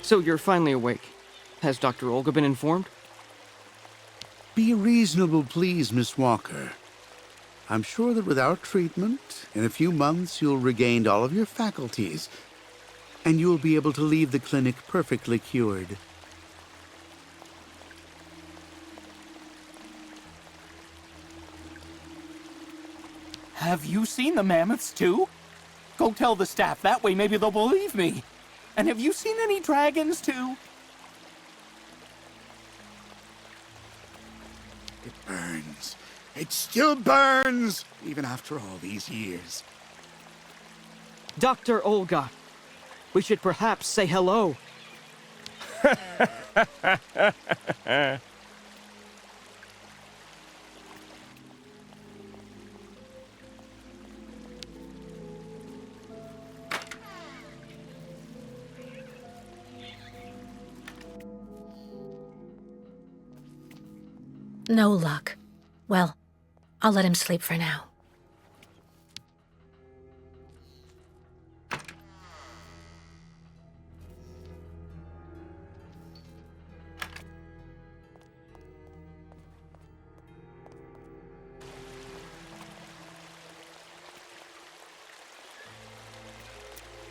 So you're finally awake. Has Dr. Olga been informed? Be reasonable, please, Miss Walker. I'm sure that with our treatment, in a few months you'll regain all of your faculties, and you'll be able to leave the clinic perfectly cured. Have you seen the mammoths, too? Go tell the staff, that way maybe they'll believe me. And have you seen any dragons, too? It burns. It still burns, even after all these years. Dr. Olga, we should perhaps say hello. No luck. Well, I'll let him sleep for now.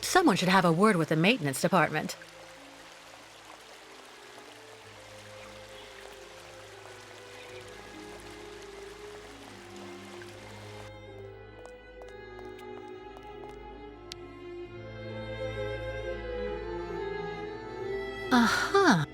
Someone should have a word with the maintenance department. Uh-huh.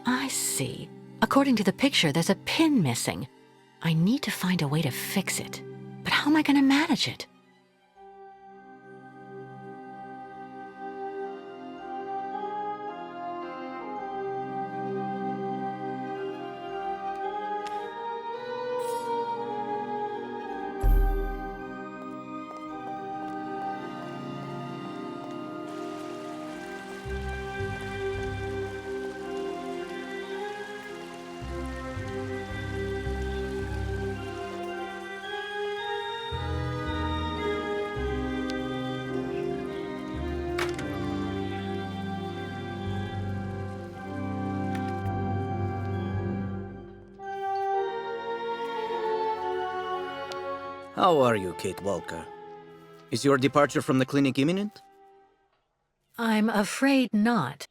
I see. According to the picture, there's a pin missing. I need to find a way to fix it. But how am I going to manage it? How are you, Kate Walker? Is your departure from the clinic imminent? I'm afraid not.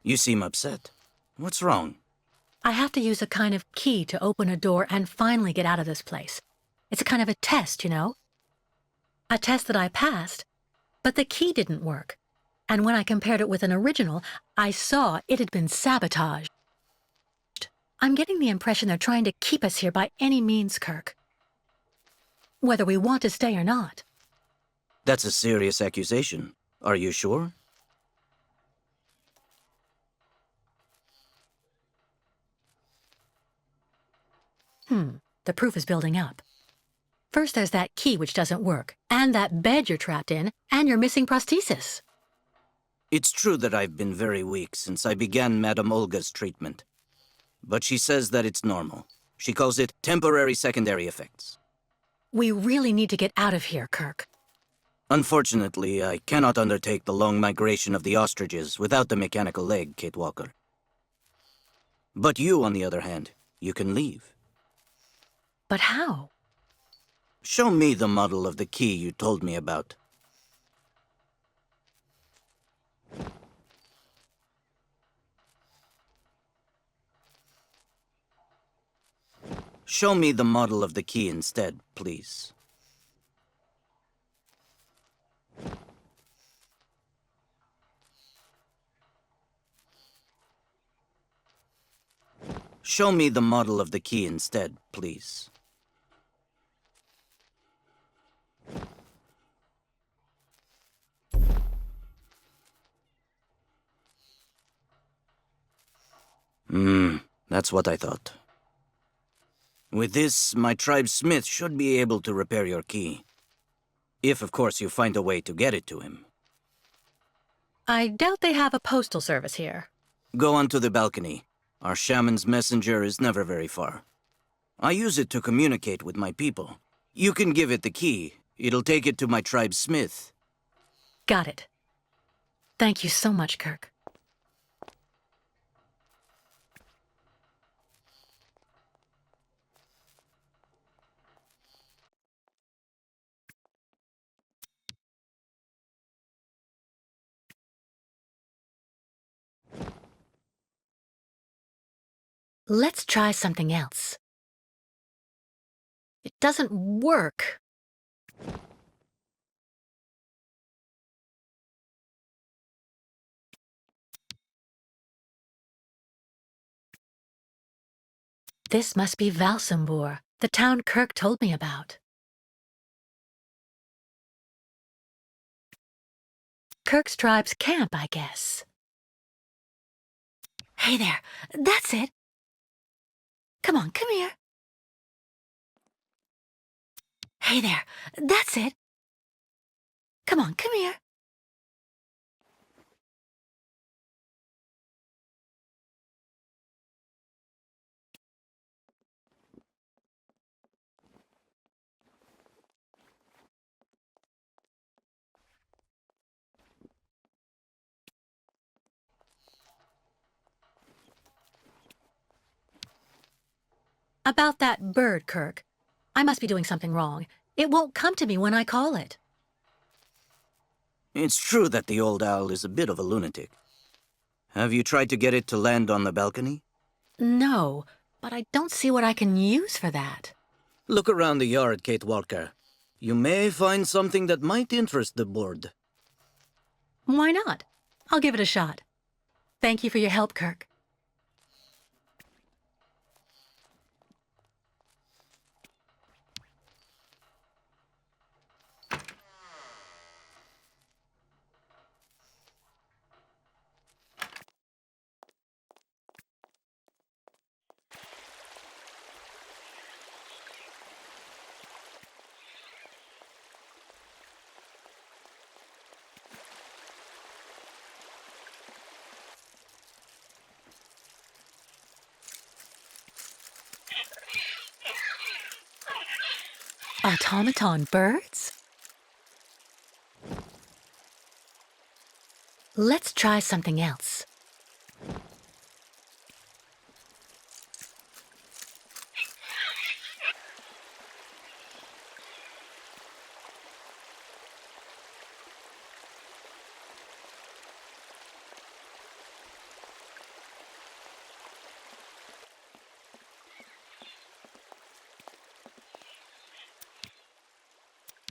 You seem upset. What's wrong? I have to use a kind of key to open a door and finally get out of this place. It's a kind of a test, you know? A test that I passed, but the key didn't work. And when I compared it with an original, I saw it had been sabotaged. I'm getting the impression they're trying to keep us here by any means, Kirk. Whether we want to stay or not. That's a serious accusation. Are you sure? The proof is building up. First there's that key which doesn't work, and that bed you're trapped in, and your missing prosthesis. It's true that I've been very weak since I began Madame Olga's treatment. But she says that it's normal. She calls it temporary secondary effects. We really need to get out of here, Kirk. Unfortunately, I cannot undertake the long migration of the ostriches without the mechanical leg, Kate Walker. But you, on the other hand, you can leave. But how? Show me the model of the key you told me about. Show me the model of the key instead, please. Show me the model of the key instead, please. That's what I thought. With this, my tribe's smith should be able to repair your key. If, of course, you find a way to get it to him. I doubt they have a postal service here. Go onto the balcony. Our shaman's messenger is never very far. I use it to communicate with my people. You can give it the key. It'll take it to my tribe's smith. Got it. Thank you so much, Kirk. Let's try something else. It doesn't work. This must be Valsambor, the town Kirk told me about. Kirk's tribe's camp, I guess. Hey there, that's it. Come on, come here. Hey there, that's it. Come on, come here. About that bird, Kirk. I must be doing something wrong. It won't come to me when I call it. It's true that the old owl is a bit of a lunatic. Have you tried to get it to land on the balcony? No, but I don't see what I can use for that. Look around the yard, Kate Walker. You may find something that might interest the board. Why not? I'll give it a shot. Thank you for your help, Kirk. Automaton birds? Let's try something else.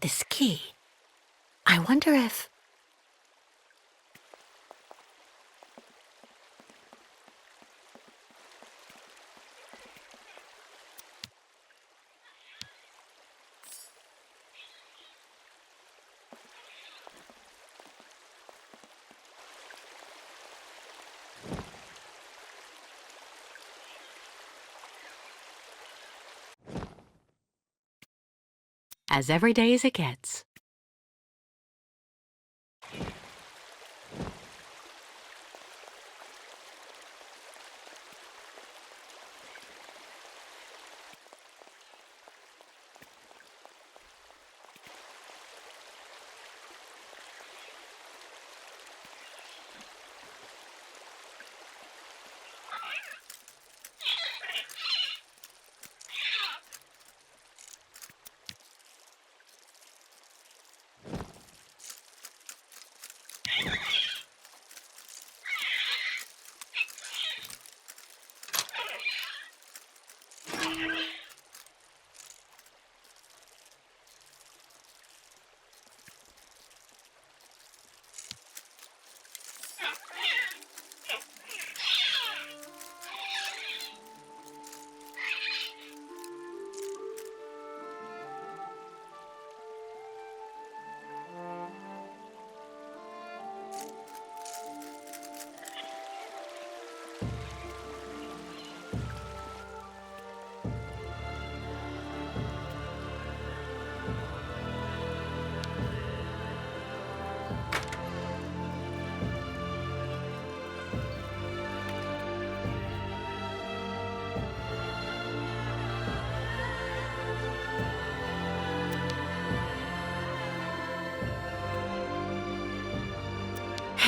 This key. I wonder if... As every day as it gets.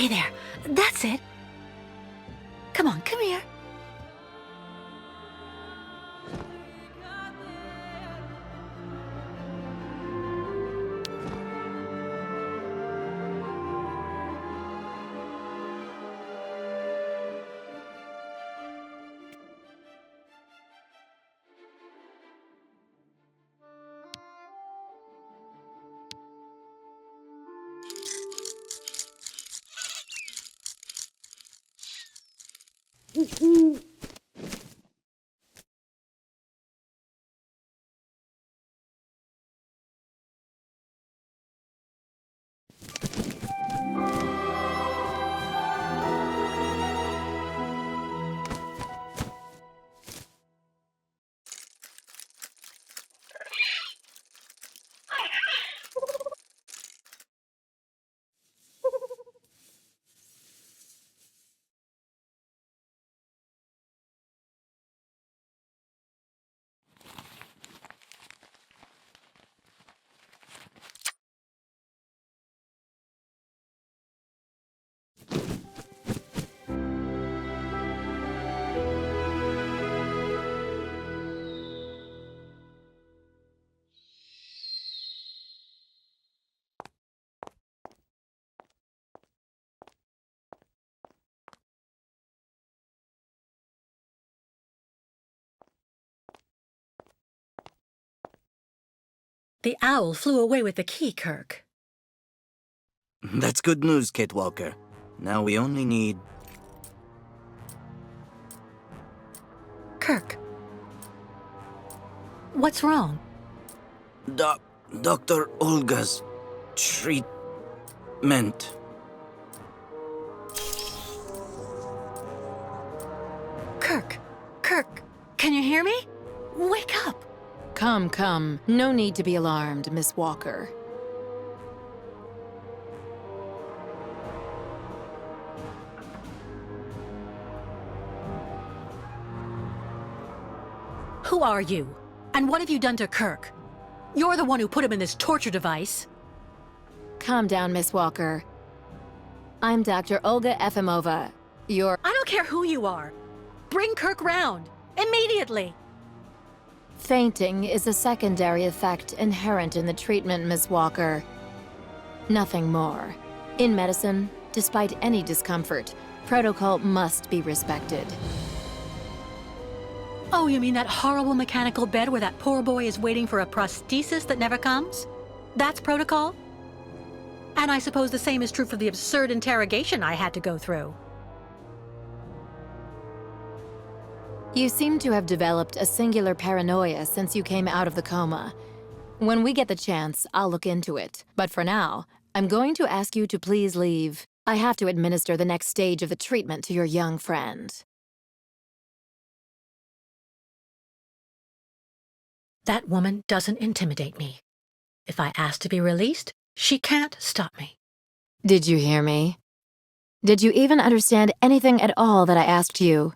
Hey there, that's it. Come on, come here. The owl flew away with the key, Kirk. That's good news, Kate Walker. Now we only need... Kirk. What's wrong? Dr. Olga's treatment. Kirk, can you hear me? Wake up! Come. No need to be alarmed, Miss Walker. Who are you? And what have you done to Kirk? You're the one who put him in this torture device. Calm down, Miss Walker. I'm Dr. Olga Efimova. I don't care who you are. Bring Kirk round. Immediately. Fainting is a secondary effect inherent in the treatment, Miss Walker. Nothing more. In medicine, despite any discomfort, protocol must be respected. Oh, you mean that horrible mechanical bed where that poor boy is waiting for a prosthesis that never comes? That's protocol? And I suppose the same is true for the absurd interrogation I had to go through. You seem to have developed a singular paranoia since you came out of the coma. When we get the chance, I'll look into it. But for now, I'm going to ask you to please leave. I have to administer the next stage of the treatment to your young friend. That woman doesn't intimidate me. If I ask to be released, she can't stop me. Did you hear me? Did you even understand anything at all that I asked you?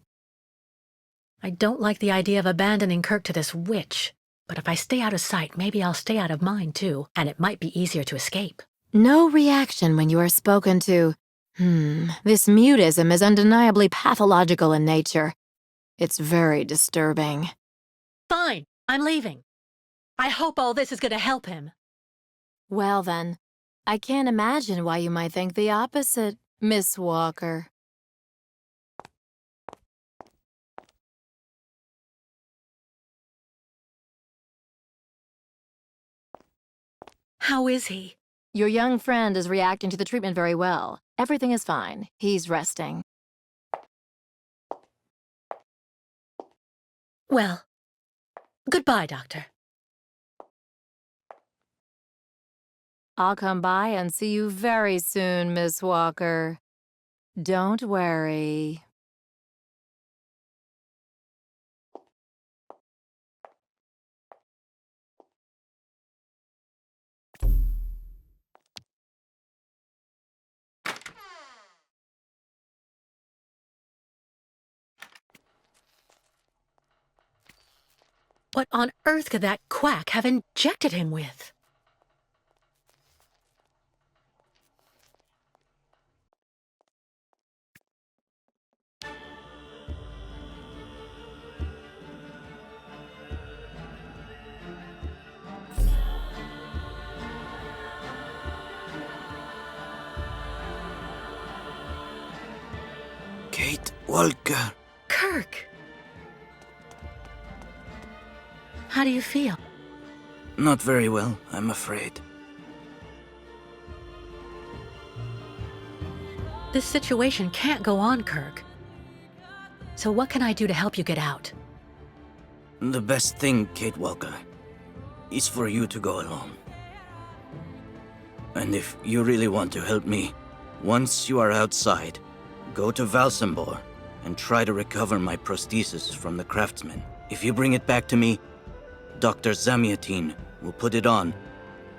I don't like the idea of abandoning Kirk to this witch. But if I stay out of sight, maybe I'll stay out of mine too, and it might be easier to escape. No reaction when you are spoken to. This mutism is undeniably pathological in nature. It's very disturbing. Fine, I'm leaving. I hope all this is going to help him. Well then, I can't imagine why you might think the opposite, Miss Walker. How is he? Your young friend is reacting to the treatment very well. Everything is fine. He's resting. Well, goodbye, Doctor. I'll come by and see you very soon, Miss Walker. Don't worry. What on earth could that quack have injected him with? Kate Walker. Kirk! How do you feel? Not very well, I'm afraid. This situation can't go on, Kirk. So what can I do to help you get out? The best thing, Kate Walker, is for you to go alone. And if you really want to help me, once you are outside, go to Valsambor and try to recover my prosthesis from the craftsman. If you bring it back to me, Dr. Zamiatine will put it on,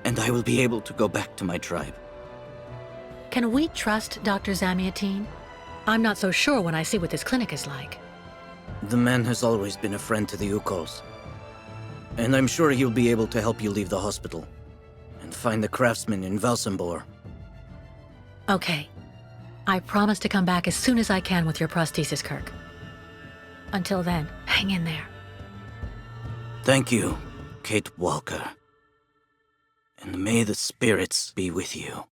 and I will be able to go back to my tribe. Can we trust Dr. Zamiatine? I'm not so sure when I see what this clinic is like. The man has always been a friend to the Youkols, and I'm sure he'll be able to help you leave the hospital and find the craftsman in Valsambor. Okay. I promise to come back as soon as I can with your prosthesis, Kirk. Until then, hang in there. Thank you, Kate Walker. And may the spirits be with you.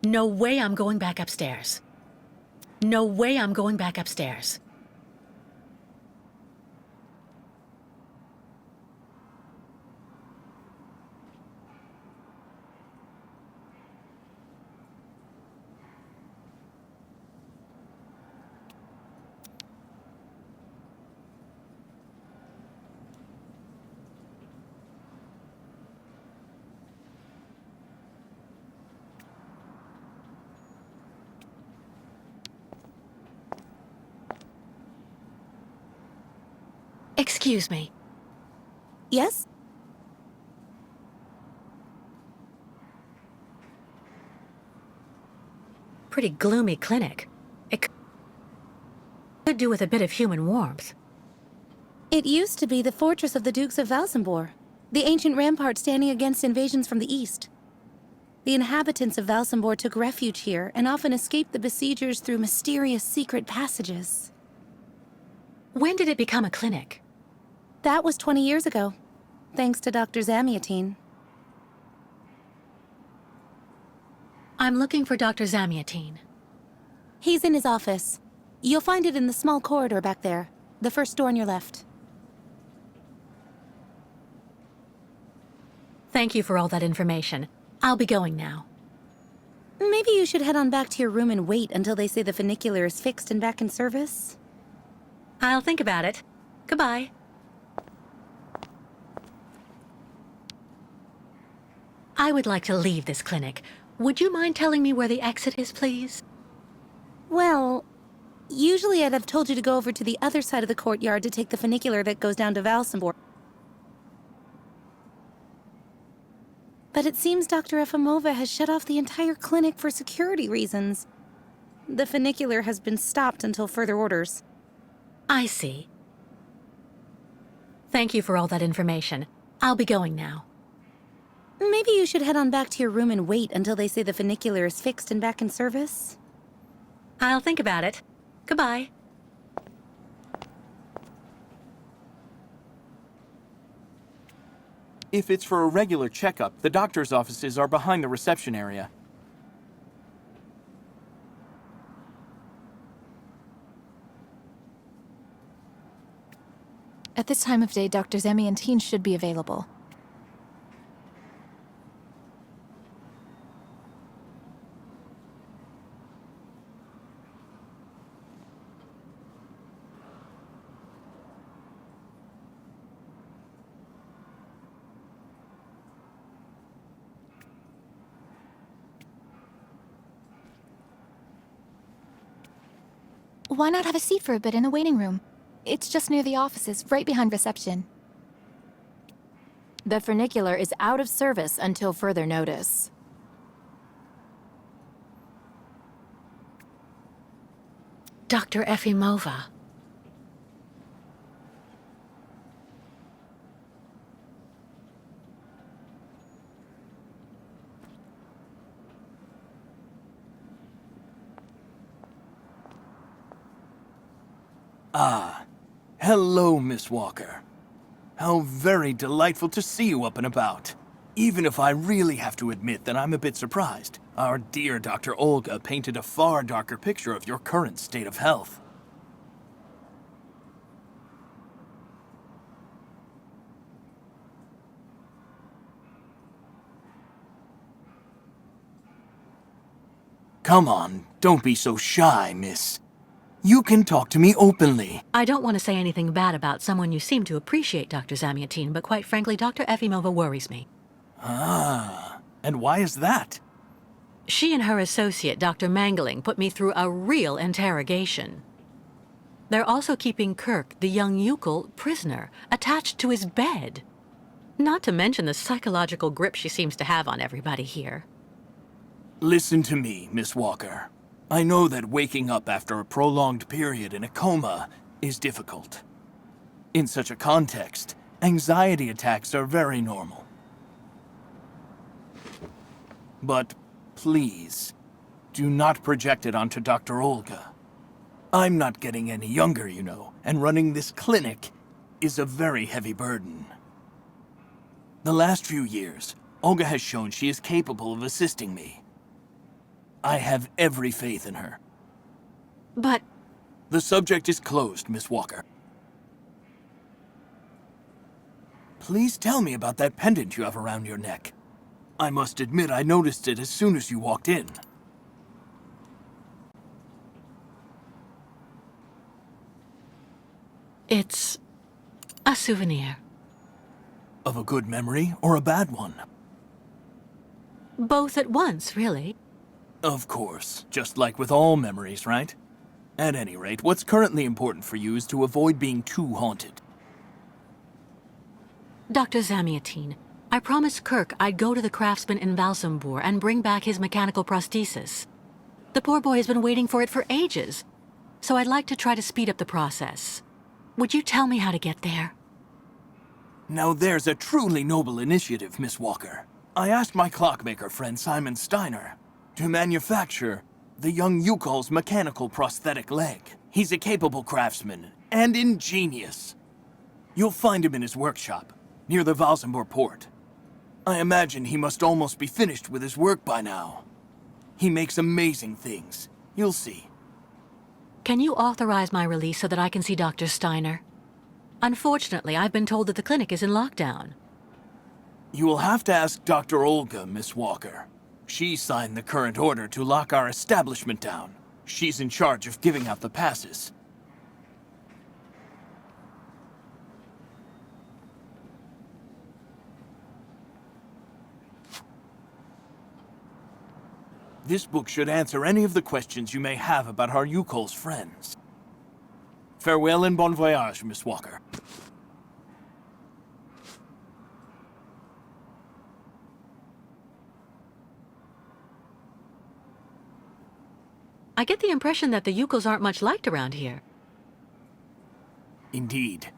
No way I'm going back upstairs. No way I'm going back upstairs. Excuse me. Yes? Pretty gloomy clinic. It could do with a bit of human warmth. It used to be the fortress of the Dukes of Valsambor, the ancient rampart standing against invasions from the east. The inhabitants of Valsambor took refuge here and often escaped the besiegers through mysterious secret passages. When did it become a clinic? That was 20 years ago, thanks to Dr. Zamiatine. I'm looking for Dr. Zamiatine. He's in his office. You'll find it in the small corridor back there, the first door on your left. Thank you for all that information. I'll be going now. Maybe you should head on back to your room and wait until they say the funicular is fixed and back in service. I'll think about it. Goodbye. I would like to leave this clinic. Would you mind telling me where the exit is, please? Well, usually I'd have told you to go over to the other side of the courtyard to take the funicular that goes down to Valsambor. But it seems Dr. Efimova has shut off the entire clinic for security reasons. The funicular has been stopped until further orders. I see. Thank you for all that information. I'll be going now. Maybe you should head on back to your room and wait until they say the funicular is fixed and back in service. I'll think about it. Goodbye. If it's for a regular checkup, the doctor's offices are behind the reception area. At this time of day, Dr. Zamiatine should be available. Why not have a seat for a bit in the waiting room? It's just near the offices, right behind reception. The funicular is out of service until further notice. Dr. Efimova. Ah, hello, Miss Walker. How very delightful to see you up and about. Even if I really have to admit that I'm a bit surprised. Our dear Dr. Olga painted a far darker picture of your current state of health. Come on, don't be so shy, miss. You can talk to me openly. I don't want to say anything bad about someone you seem to appreciate, Dr. Zamiatine, but quite frankly, Dr. Efimova worries me. Ah, and why is that? She and her associate, Dr. Mangling, put me through a real interrogation. They're also keeping Kirk, the young Youkol, prisoner, attached to his bed. Not to mention the psychological grip she seems to have on everybody here. Listen to me, Miss Walker. I know that waking up after a prolonged period in a coma is difficult. In such a context, anxiety attacks are very normal. But please, do not project it onto Dr. Olga. I'm not getting any younger, you know, and running this clinic is a very heavy burden. The last few years, Olga has shown she is capable of assisting me. I have every faith in her. But The subject is closed, Miss Walker. Please tell me about that pendant you have around your neck. I must admit I noticed it as soon as you walked in. it's a souvenir. Of a good memory or a bad one? Both at once, really. Of course, just like with all memories, right? At any rate, what's currently important for you is to avoid being too haunted. Dr. Zamiatine, I promised Kirk I'd go to the craftsman in Valsambor and bring back his mechanical prosthesis. The poor boy has been waiting for it for ages, so I'd like to try to speed up the process. Would you tell me how to get there? Now there's a truly noble initiative, Miss Walker. I asked my clockmaker friend Simon Steiner to manufacture the young Youkols' mechanical prosthetic leg. He's a capable craftsman and ingenious. You'll find him in his workshop, near the Valsambor port. I imagine he must almost be finished with his work by now. He makes amazing things. You'll see. Can you authorize my release so that I can see Dr. Steiner? Unfortunately, I've been told that the clinic is in lockdown. You will have to ask Dr. Olga, Miss Walker. She signed the current order to lock our establishment down. She's in charge of giving out the passes. This book should answer any of the questions you may have about our Youkols friends. Farewell and bon voyage, Miss Walker. I get the impression that the Youkols aren't much liked around here. Indeed.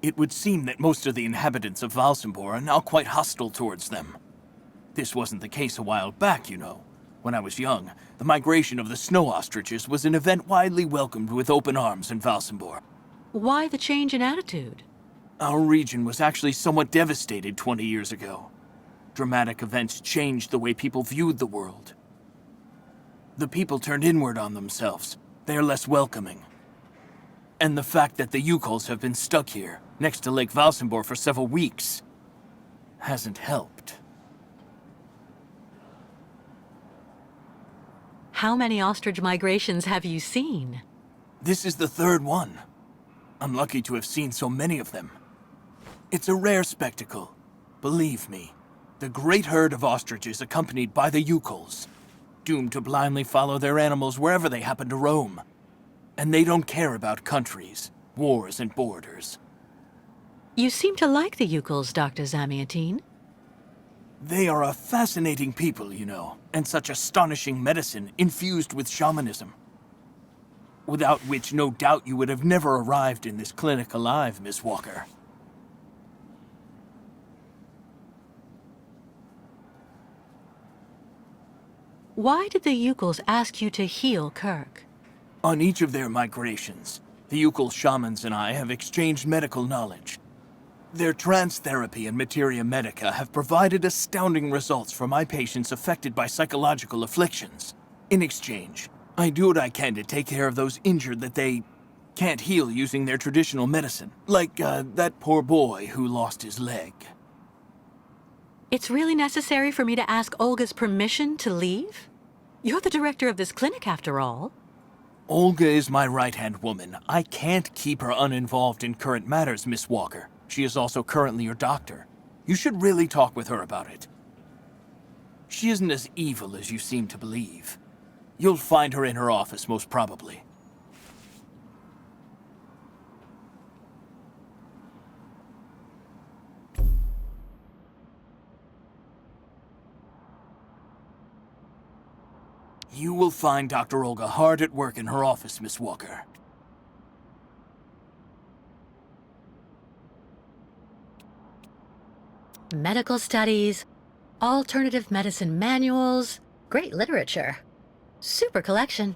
It would seem that most of the inhabitants of Valsambor are now quite hostile towards them. This wasn't the case a while back, you know. When I was young, the migration of the snow ostriches was an event widely welcomed with open arms in Valsambor. Why the change in attitude? Our region was actually somewhat devastated 20 years ago. Dramatic events changed the way people viewed the world. The people turned inward on themselves. They are less welcoming. And the fact that the Youkols have been stuck here, next to Lake Valsambor for several weeks, hasn't helped. How many ostrich migrations have you seen? This is the third one. I'm lucky to have seen so many of them. It's a rare spectacle. Believe me, the great herd of ostriches accompanied by the Youkols, doomed to blindly follow their animals wherever they happen to roam. And they don't care about countries, wars, and borders. You seem to like the Youkols, Dr. Zamiatine. They are a fascinating people, you know, and such astonishing medicine infused with shamanism. Without which, no doubt, you would have never arrived in this clinic alive, Miss Walker. Why did the Youkols ask you to heal Kirk? On each of their migrations, the Youkols shamans and I have exchanged medical knowledge. Their trance therapy and materia medica have provided astounding results for my patients affected by psychological afflictions. In exchange, I do what I can to take care of those injured that they can't heal using their traditional medicine. Like, that poor boy who lost his leg. It's really necessary for me to ask Olga's permission to leave? You're the director of this clinic, after all. Olga is my right-hand woman. I can't keep her uninvolved in current matters, Miss Walker. She is also currently your doctor. You should really talk with her about it. She isn't as evil as you seem to believe. You'll find her in her office, most probably. You will find Dr. Olga hard at work in her office, Miss Walker. Medical studies, alternative medicine manuals, great literature. Super collection.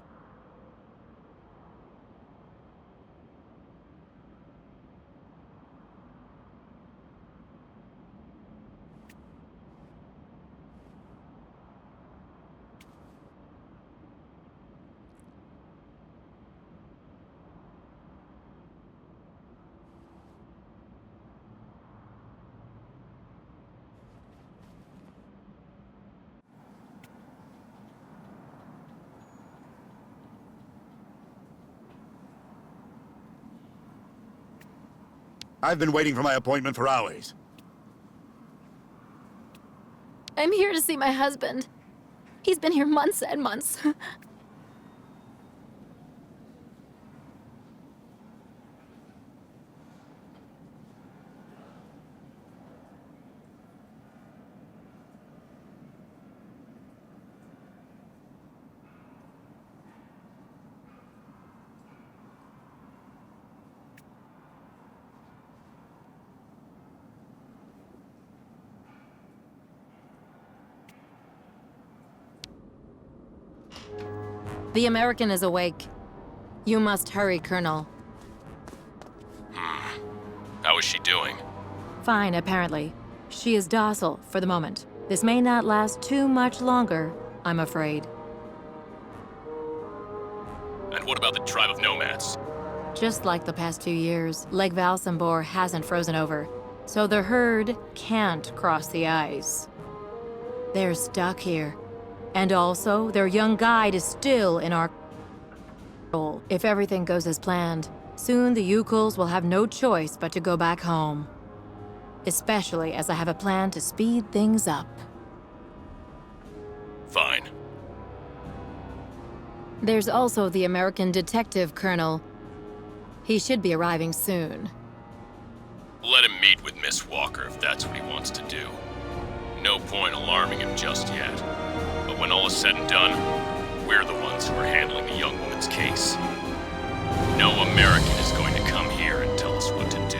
I've been waiting for my appointment for hours. I'm here to see my husband. He's been here months and months. The American is awake. You must hurry, Colonel. How is she doing? Fine, apparently. She is docile for the moment. This may not last too much longer, I'm afraid. And what about the tribe of nomads? Just like the past 2 years, Lake Valsambor hasn't frozen over, so the herd can't cross the ice. They're stuck here. And also, their young guide is still in our control. If everything goes as planned, soon the Youkols will have no choice but to go back home. Especially as I have a plan to speed things up. Fine. There's also the American detective, Colonel. He should be arriving soon. Let him meet with Miss Walker if that's what he wants to do. No point alarming him just yet. But when all is said and done, we're the ones who are handling the young woman's case. No American is going to come here and tell us what to do.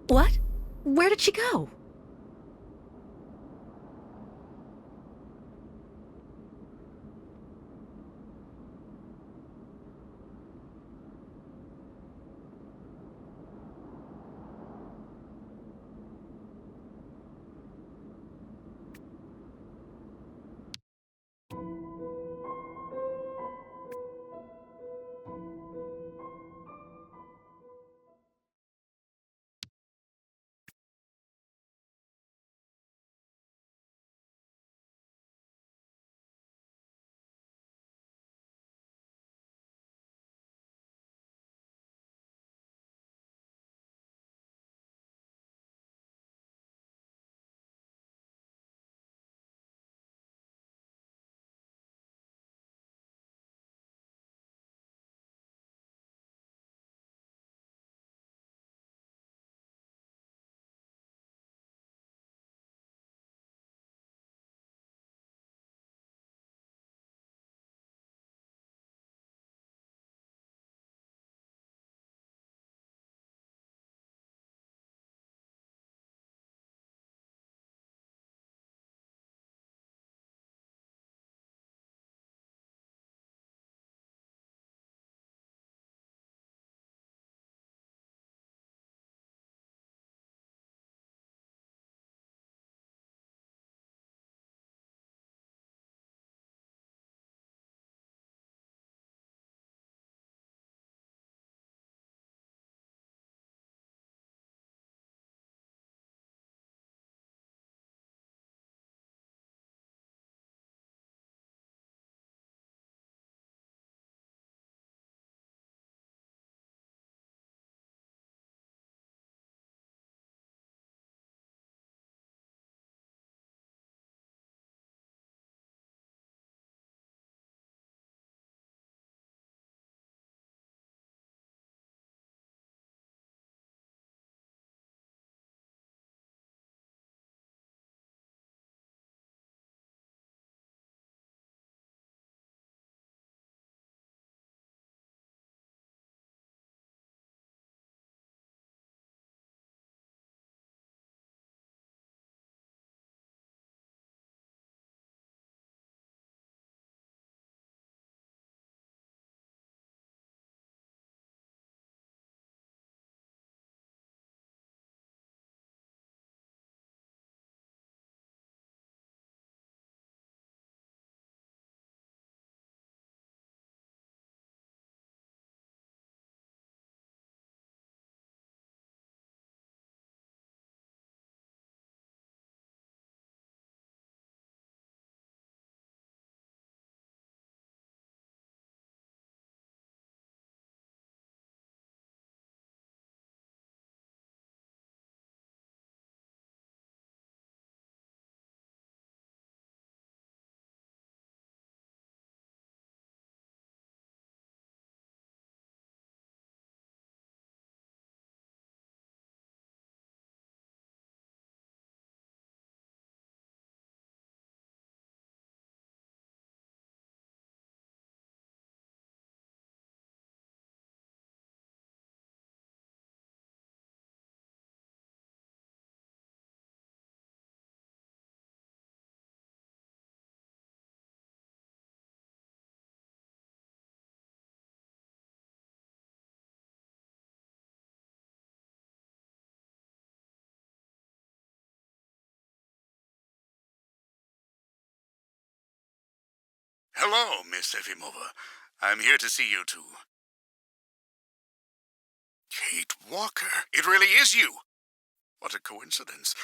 What? Where did she go? Hello, Miss Efimova. I'm here to see you too. Kate Walker. It really is you. What a coincidence.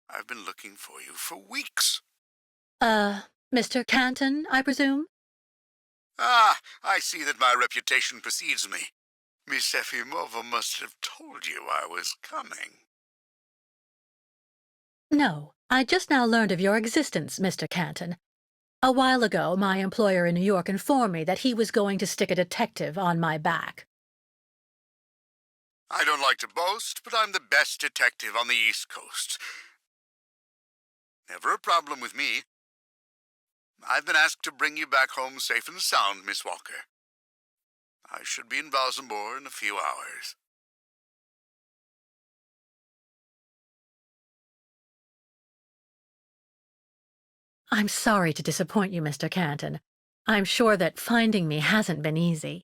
I've been looking for you for weeks. Mr. Canton, I presume? Ah, I see that my reputation precedes me. Miss Efimova must have told you I was coming. No, I just now learned of your existence, Mr. Canton. A while ago, my employer in New York informed me that he was going to stick a detective on my back. I don't like to boast, but I'm the best detective on the East Coast. Never a problem with me. I've been asked to bring you back home safe and sound, Miss Walker. I should be in Valsambor in a few hours. I'm sorry to disappoint you, Mr. Canton. I'm sure that finding me hasn't been easy.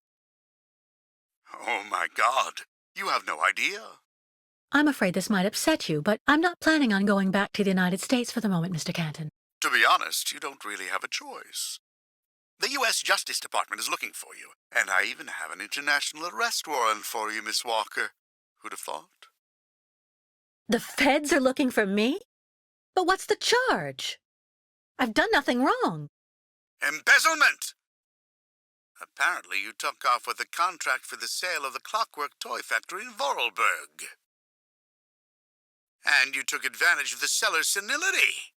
Oh my God, you have no idea. I'm afraid this might upset you, but I'm not planning on going back to the United States for the moment, Mr. Canton. To be honest, you don't really have a choice. The U.S. Justice Department is looking for you, and I even have an international arrest warrant for you, Miss Walker. Who'd have thought? The feds are looking for me? But what's the charge? I've done nothing wrong. Embezzlement! Apparently you took off with a contract for the sale of the clockwork toy factory in Vorarlberg. And you took advantage of the seller's senility.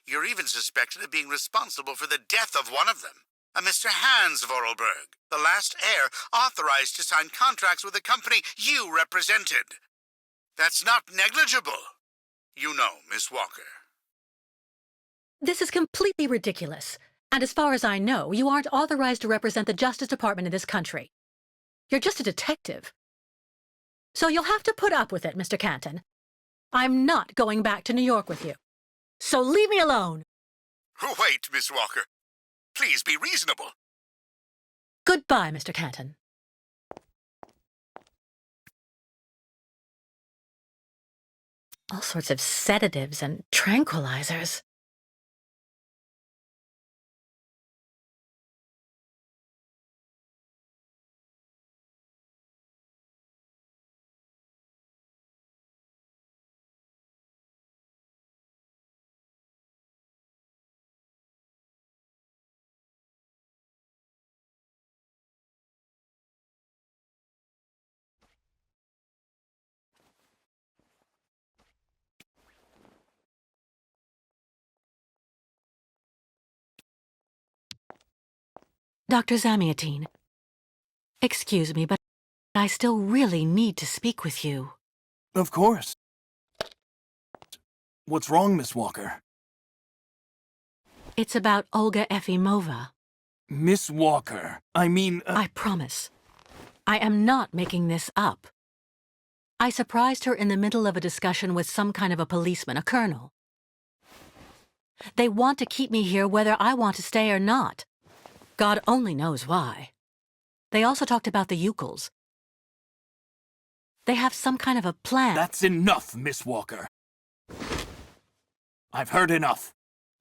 You're even suspected of being responsible for the death of one of them, a Mr. Hans Vorarlberg, the last heir authorized to sign contracts with the company you represented. That's not negligible. You know, Miss Walker. This is completely ridiculous. And as far as I know, you aren't authorized to represent the Justice Department in this country. You're just a detective. So you'll have to put up with it, Mr. Canton. I'm not going back to New York with you. So leave me alone. Wait, Miss Walker. Please be reasonable. Goodbye, Mr. Canton. All sorts of sedatives and tranquilizers. Dr. Zamiatine, excuse me, but I still really need to speak with you. Of course. What's wrong, Miss Walker? It's about Olga Efimova. Miss Walker, I mean... I promise. I am not making this up. I surprised her in the middle of a discussion with some kind of a policeman, a colonel. They want to keep me here whether I want to stay or not. God only knows why. They also talked about the Youkols. They have some kind of a plan. That's enough, Miss Walker. I've heard enough.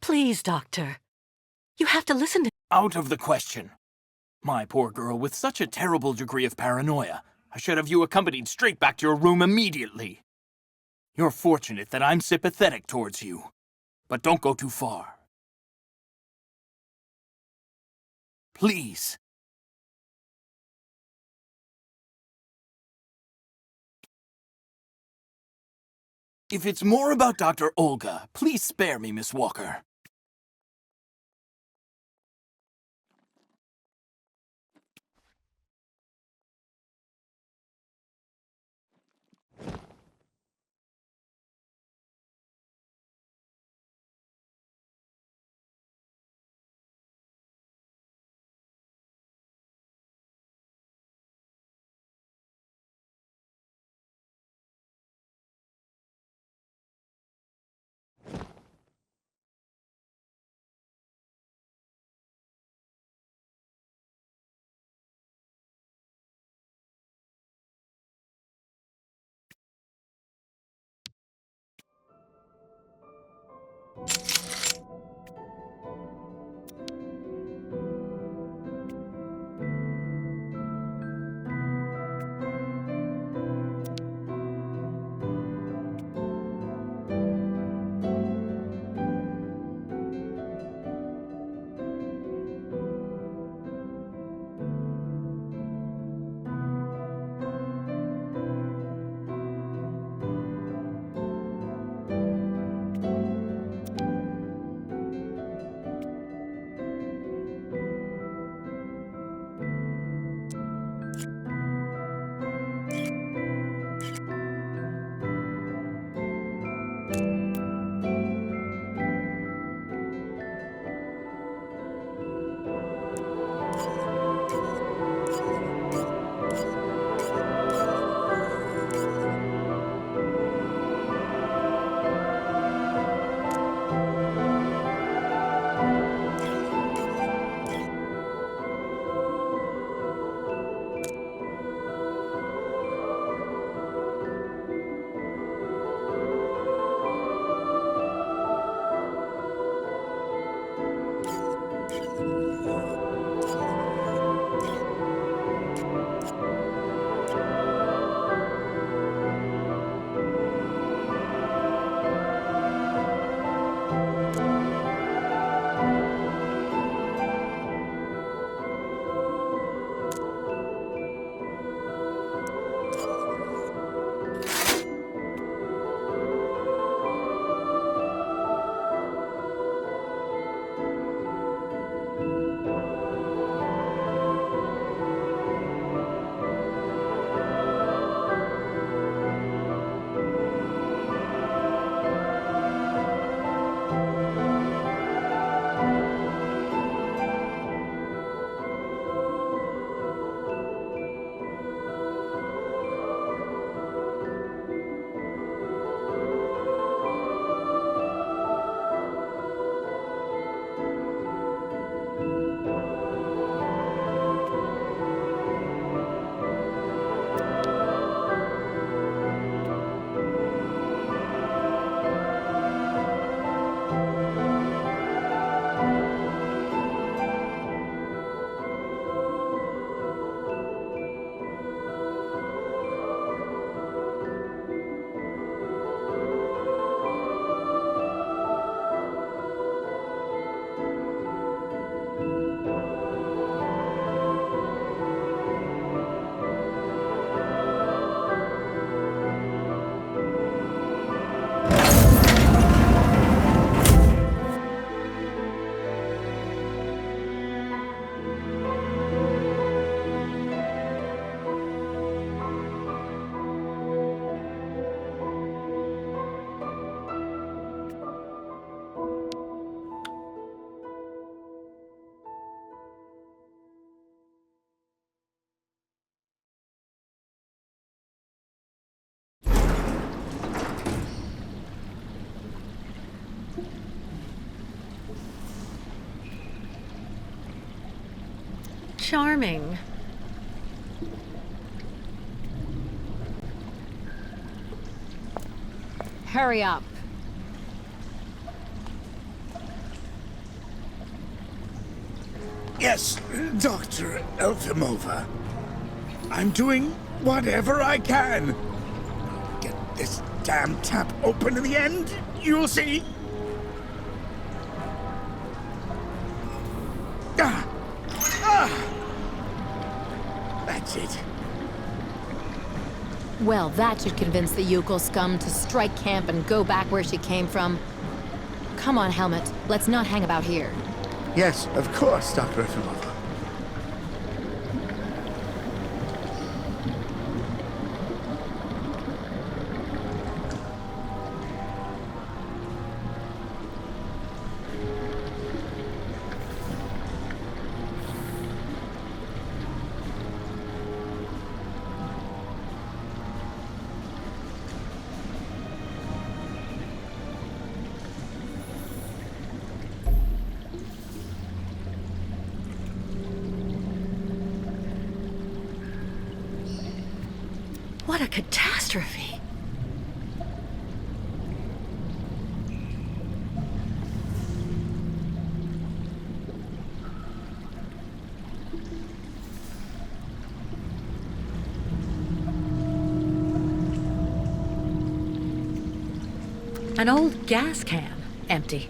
Please, Doctor. You have to listen to... Out of the question. My poor girl, with such a terrible degree of paranoia, I should have you accompanied straight back to your room immediately. You're fortunate that I'm sympathetic towards you. But don't go too far. Please. If it's more about Dr. Olga, please spare me, Miss Walker. charming. Hurry up. Yes, Dr. Elfimova. I'm doing whatever I can. Get this damn tap open in the end, you'll see. That's it. Well, that should convince the Youkols scum to strike camp and go back where she came from. Come on, Helmet. Let's not hang about here. Yes, of course, Dr. Elfimova. What a catastrophe! An old gas can, empty.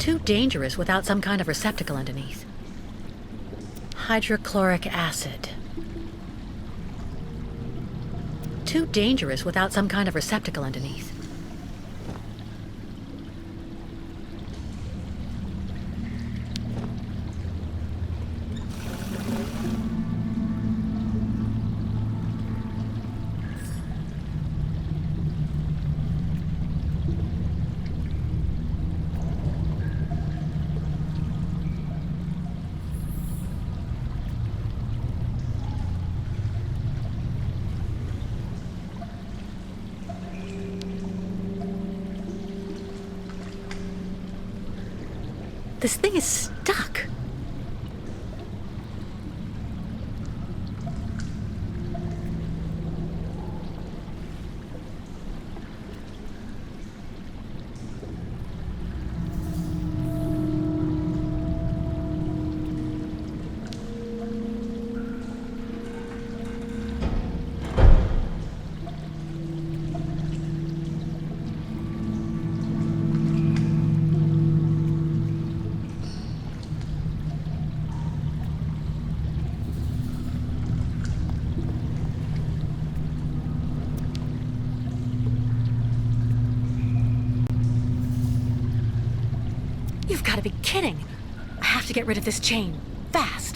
Too dangerous without some kind of receptacle underneath. Hydrochloric acid. Too dangerous without some kind of receptacle underneath. This thing is stuck. You've got to be kidding. I have to get rid of this chain. Fast.